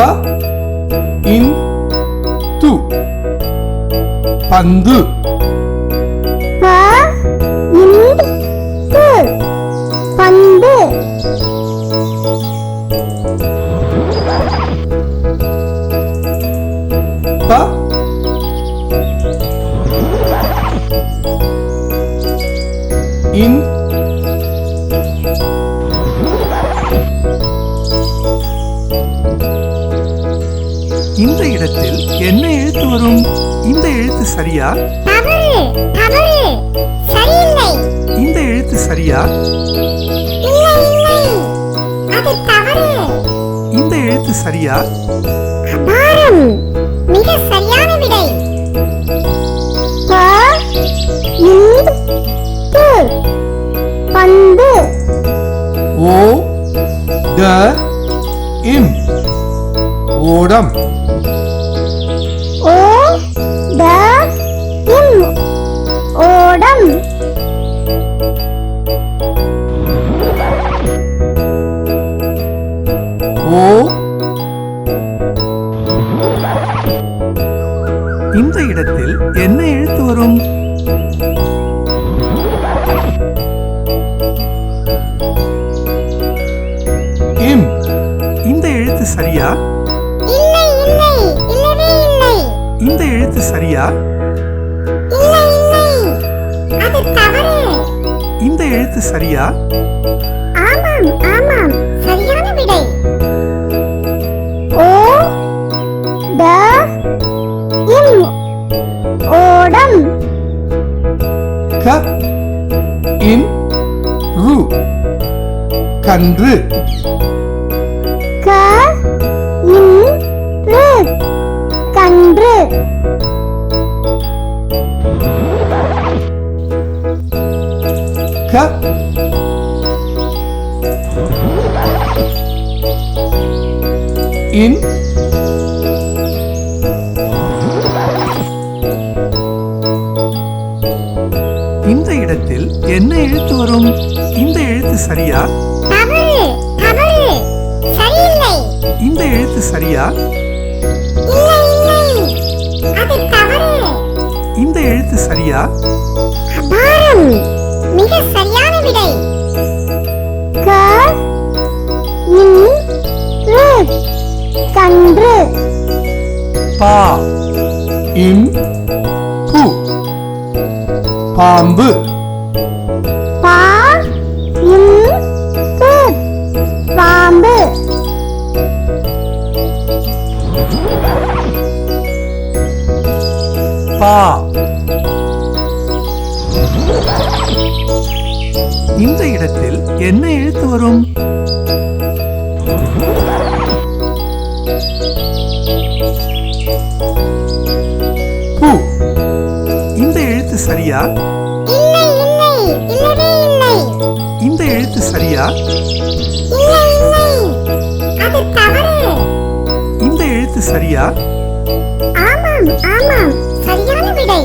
ப இன் து பந்து. ப இன் து பந்து. ப இன் இந்த இடத்தில் என்ன எழுத்து வரும்? இந்த எழுத்து சரியா? தவறு, தவறு, சரியில்லை. இந்த எழுத்து சரியா? இல்லை, இல்லை, அது தவறு. இந்த எழுத்து சரியா? அபாரம், மிக சரியான விடை. ப இன் து பந்து. ஓ ட இம் ஓடம். ஓ ட இம் ஓடம். ஓ இந்த இடத்தில் என்ன எழுத்து வரும்? இம். இந்த எழுத்து சரியா? இல்லை, இல்லை, இல்லவே இல்லை. இந்த எழுத்து சரியா? இல்லை, இல்லை, அது தவறு. இந்த எழுத்து சரியா? ஆமாம், ஆமாம், சரியான விடை. ஓ ட இம் ஓடம். க இன் ரு கன்று. க இன் ரு கன்று. க இன் இந்த இடத்தில் என்ன எழுத்து வரும்? இந்த எழுத்து சரியா? தவறு, தவறு, சரியில்லை. இந்த எழுத்து சரியா? இல்லை, இல்லை, அது தவறு. இந்த எழுத்து சரியா? அபாரம், மிக சரியான விடை. க இன் ரு கன்று. பா இன் பு பாம்பு. பா இன் து பாம்பு. பா இந்த இடத்தில் என்ன எழுத்து வரும்? பு. இந்த எழுத்து சரியா? இல்லை, இல்லை, இல்லவே இல்லை. இந்த எழுத்து சரியா? இல்லை, இல்லை, அது தவறு. இந்த எழுத்து சரியா? ஆமாம், ஆமாம், சரியான விடை.